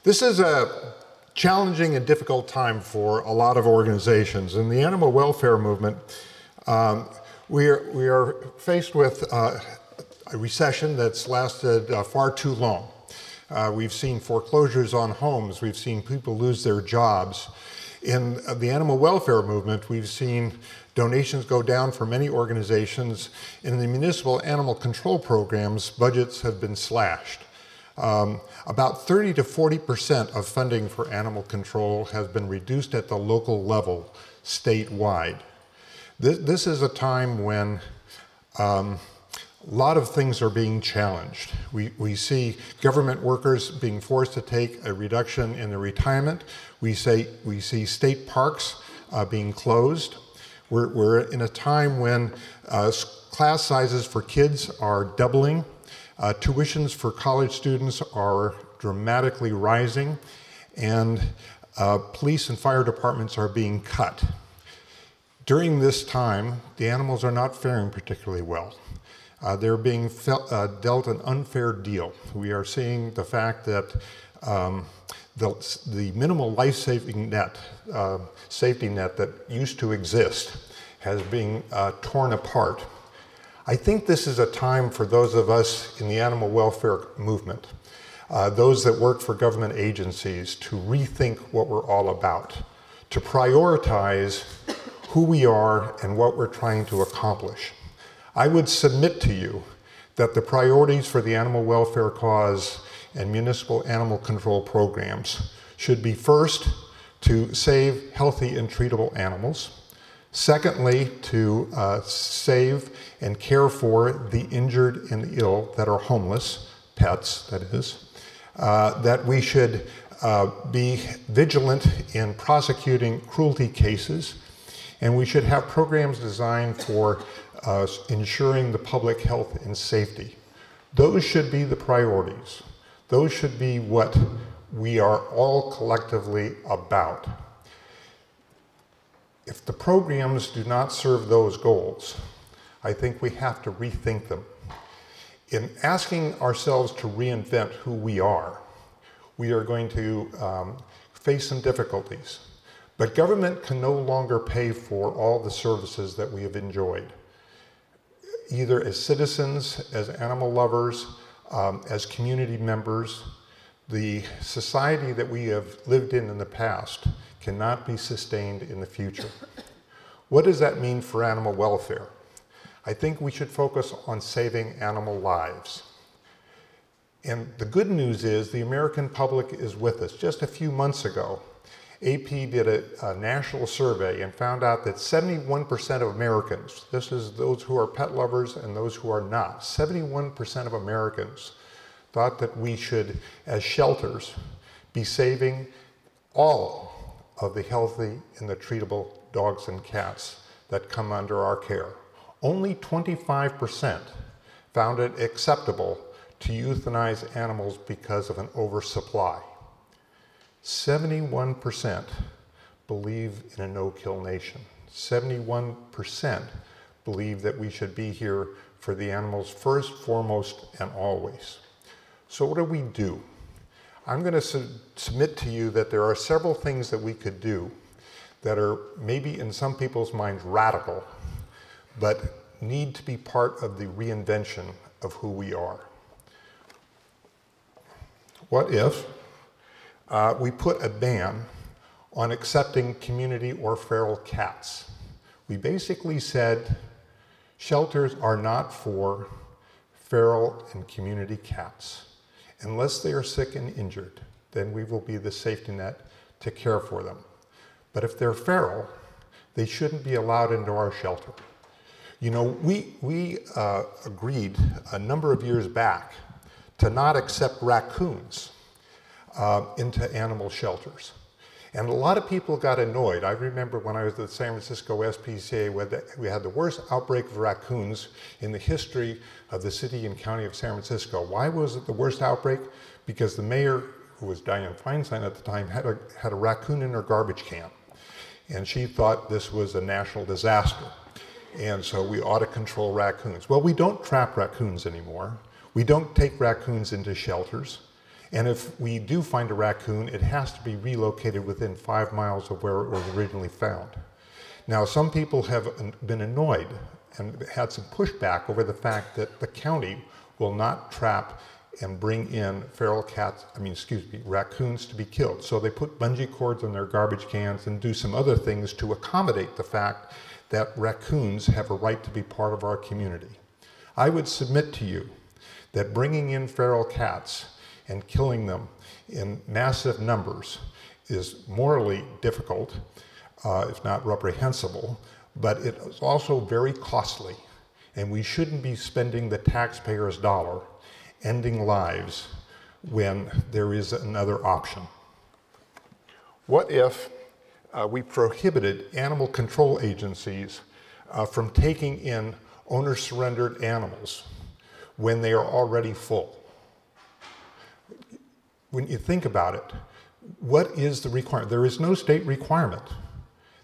This is a challenging and difficult time for a lot of organizations. In the animal welfare movement, we are faced with a recession that's lasted far too long. We've seen foreclosures on homes. We've seen people lose their jobs. In the animal welfare movement, we've seen donations go down for many organizations. In the municipal animal control programs, budgets have been slashed. About 30 to 40% of funding for animal control has been reduced at the local level, statewide. This is a time when a lot of things are being challenged. We see government workers being forced to take a reduction in their retirement. We see state parks being closed. We're in a time when class sizes for kids are doubling. Tuitions for college students are dramatically rising, and police and fire departments are being cut. During this time, the animals are not faring particularly well. They're being dealt an unfair deal. We are seeing the fact that the minimal life-saving net, safety net that used to exist has been torn apart. I think this is a time for those of us in the animal welfare movement, those that work for government agencies, to rethink what we're all about, to prioritize who we are and what we're trying to accomplish. I would submit to you that the priorities for the animal welfare cause and municipal animal control programs should be, first, to save healthy and treatable animals. Secondly, to save and care for the injured and ill that are homeless, pets, that is. That we should be vigilant in prosecuting cruelty cases, and we should have programs designed for ensuring the public health and safety. Those should be the priorities. Those should be what we are all collectively about. If the programs do not serve those goals, I think we have to rethink them. In asking ourselves to reinvent who we are going to face some difficulties. But government can no longer pay for all the services that we have enjoyed, either as citizens, as animal lovers, as community members. The society that we have lived in the past cannot be sustained in the future. What does that mean for animal welfare? I think we should focus on saving animal lives. And the good news is the American public is with us. Just a few months ago, AP did a national survey and found out that 71% of Americans, this is those who are pet lovers and those who are not, 71% of Americans thought that we should, as shelters, be saving all of the healthy and the treatable dogs and cats that come under our care. Only 25% found it acceptable to euthanize animals because of an oversupply. 71% believe in a no-kill nation. 71% believe that we should be here for the animals first, foremost, and always. So what do we do? I'm going to submit to you that there are several things that we could do that are maybe in some people's minds radical, but need to be part of the reinvention of who we are. What if we put a ban on accepting community or feral cats? We basically said shelters are not for feral and community cats. Unless they are sick and injured, then we will be the safety net to care for them. But if they're feral, they shouldn't be allowed into our shelter. You know, we agreed a number of years back to not accept raccoons into animal shelters. And a lot of people got annoyed. I remember when I was at the San Francisco SPCA, we had the worst outbreak of raccoons in the history of the city and county of San Francisco. Why was it the worst outbreak? Because the mayor, who was Dianne Feinstein at the time, had a raccoon in her garbage can. And she thought this was a national disaster. And so we ought to control raccoons. Well, we don't trap raccoons anymore. We don't take raccoons into shelters. And if we do find a raccoon, it has to be relocated within 5 miles of where it was originally found. Now, some people have been annoyed and had some pushback over the fact that the county will not trap and bring in raccoons to be killed. So they put bungee cords on their garbage cans and do some other things to accommodate the fact that raccoons have a right to be part of our community. I would submit to you that bringing in feral cats and killing them in massive numbers is morally difficult, if not reprehensible, but it is also very costly, and we shouldn't be spending the taxpayer's dollar ending lives when there is another option. What if we prohibited animal control agencies from taking in owner-surrendered animals when they are already full? When you think about it, what is the requirement? There is no state requirement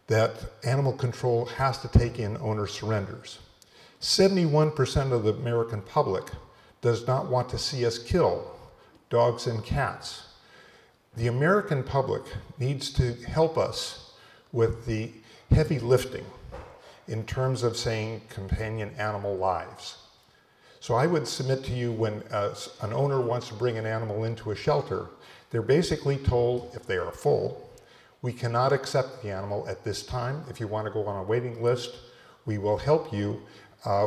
that animal control has to take in owner surrenders. 71% of the American public does not want to see us kill dogs and cats. The American public needs to help us with the heavy lifting in terms of saying companion animal lives. So I would submit to you, when an owner wants to bring an animal into a shelter, they're basically told, if they are full, we cannot accept the animal at this time. If you want to go on a waiting list, we will help you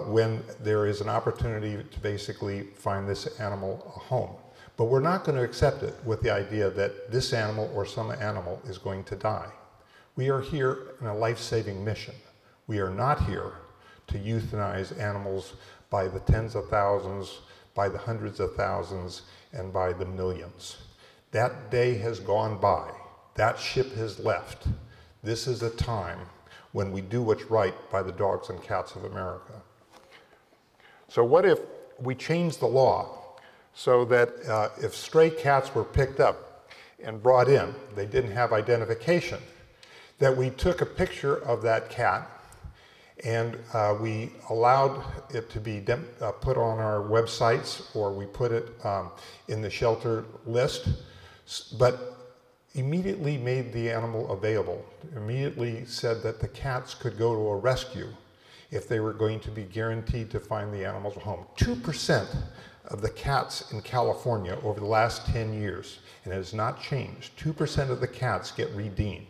when there is an opportunity to basically find this animal a home. But we're not going to accept it with the idea that this animal or some animal is going to die. We are here in a life-saving mission. We are not here to euthanize animals by the tens of thousands, by the hundreds of thousands, and by the millions. That day has gone by. That ship has left. This is a time when we do what's right by the dogs and cats of America. So what if we change the law so that if stray cats were picked up and brought in, they didn't have identification, that we took a picture of that cat and we allowed it to be put on our websites, or we put it in the shelter list, but immediately made the animal available, immediately said that the cats could go to a rescue if they were going to be guaranteed to find the animals a home. 2% of the cats in California over the last 10 years, and it has not changed, 2% of the cats get redeemed.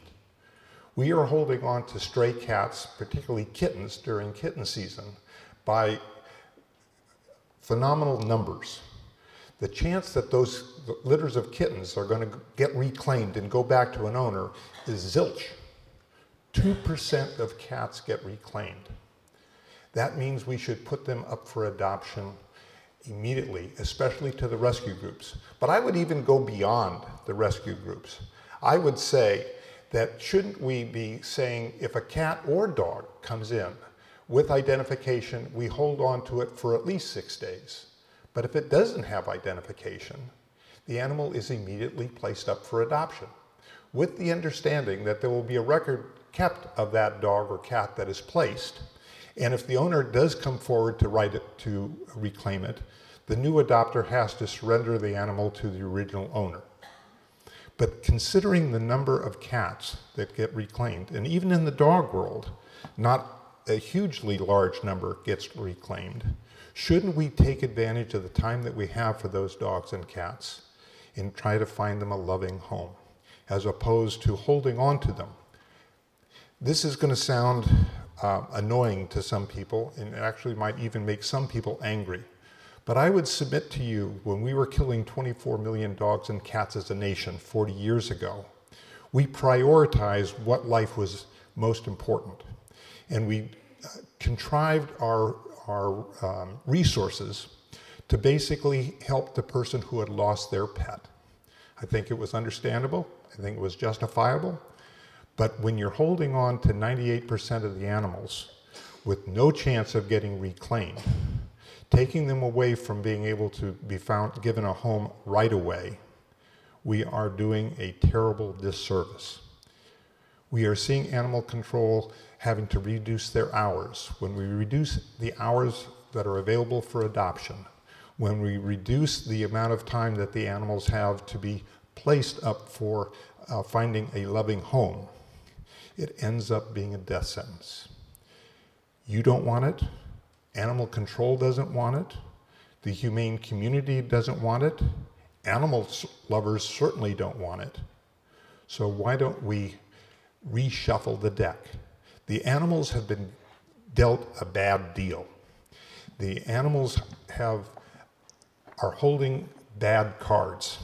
We are holding on to stray cats, particularly kittens during kitten season, by phenomenal numbers. The chance that those litters of kittens are going to get reclaimed and go back to an owner is zilch. 2% of cats get reclaimed. That means we should put them up for adoption immediately, especially to the rescue groups. But I would even go beyond the rescue groups. I would say that shouldn't we be saying, if a cat or dog comes in with identification, we hold on to it for at least 6 days. But if it doesn't have identification, the animal is immediately placed up for adoption, with the understanding that there will be a record kept of that dog or cat that is placed. And if the owner does come forward to reclaim it, the new adopter has to surrender the animal to the original owner. But considering the number of cats that get reclaimed, and even in the dog world, not a hugely large number gets reclaimed, shouldn't we take advantage of the time that we have for those dogs and cats and try to find them a loving home, as opposed to holding on to them? This is going to sound annoying to some people, and it actually might even make some people angry. But I would submit to you, when we were killing 24 million dogs and cats as a nation 40 years ago, we prioritized what life was most important. And we contrived our resources to basically help the person who had lost their pet. I think it was understandable. I think it was justifiable. But when you're holding on to 98% of the animals with no chance of getting reclaimed, taking them away from being able to be given a home right away, we are doing a terrible disservice. We are seeing animal control having to reduce their hours. When we reduce the hours that are available for adoption, when we reduce the amount of time that the animals have to be placed up for finding a loving home, it ends up being a death sentence. You don't want it. Animal control doesn't want it. The humane community doesn't want it. Animal lovers certainly don't want it. So why don't we reshuffle the deck? The animals have been dealt a bad deal. The animals are holding bad cards.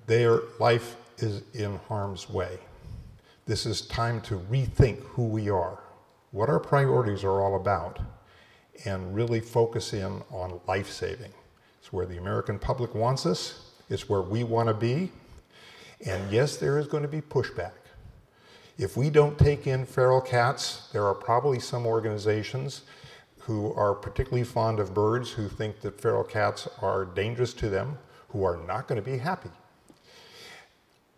Their life is in harm's way. This is time to rethink who we are, what our priorities are all about, and really focus in on life-saving. It's where the American public wants us. It's where we want to be. And yes, there is going to be pushback. If we don't take in feral cats, there are probably some organizations who are particularly fond of birds who think that feral cats are dangerous to them, who are not going to be happy.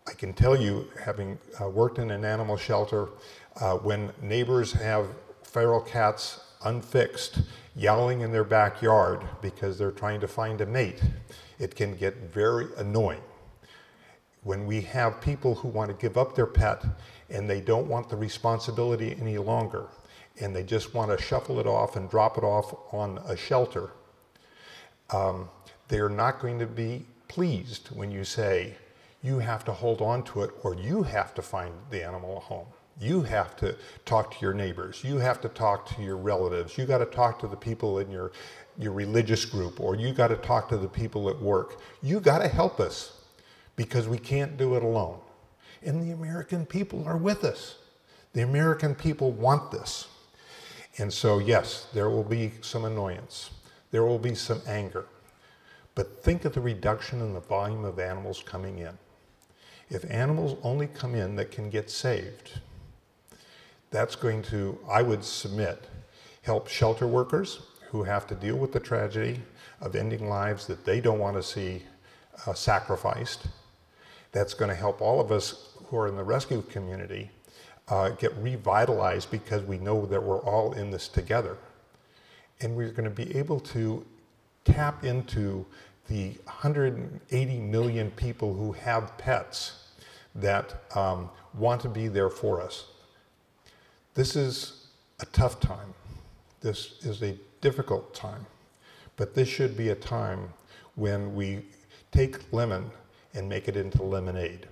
I can tell you, having worked in an animal shelter, when neighbors have feral cats unfixed, yowling in their backyard because they're trying to find a mate, it can get very annoying. When we have people who want to give up their pet and they don't want the responsibility any longer, and they just want to shuffle it off and drop it off on a shelter, they're not going to be pleased when you say, you have to hold on to it, or you have to find the animal a home. You have to talk to your neighbors. You have to talk to your relatives. You got to talk to the people in your religious group, or you got to talk to the people at work. You got to help us because we can't do it alone. And the American people are with us. The American people want this. And so, yes, there will be some annoyance. There will be some anger. But think of the reduction in the volume of animals coming in. If animals only come in that can get saved, that's going to, I would submit, help shelter workers who have to deal with the tragedy of ending lives that they don't want to see sacrificed. That's going to help all of us who are in the rescue community get revitalized because we know that we're all in this together. And we're going to be able to tap into the 180 million people who have pets that want to be there for us. This is a tough time. This is a difficult time. But this should be a time when we take lemon and make it into lemonade.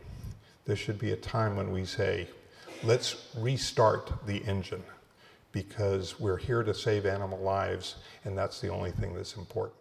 This should be a time when we say, let's restart the engine, because we're here to save animal lives, and that's the only thing that's important.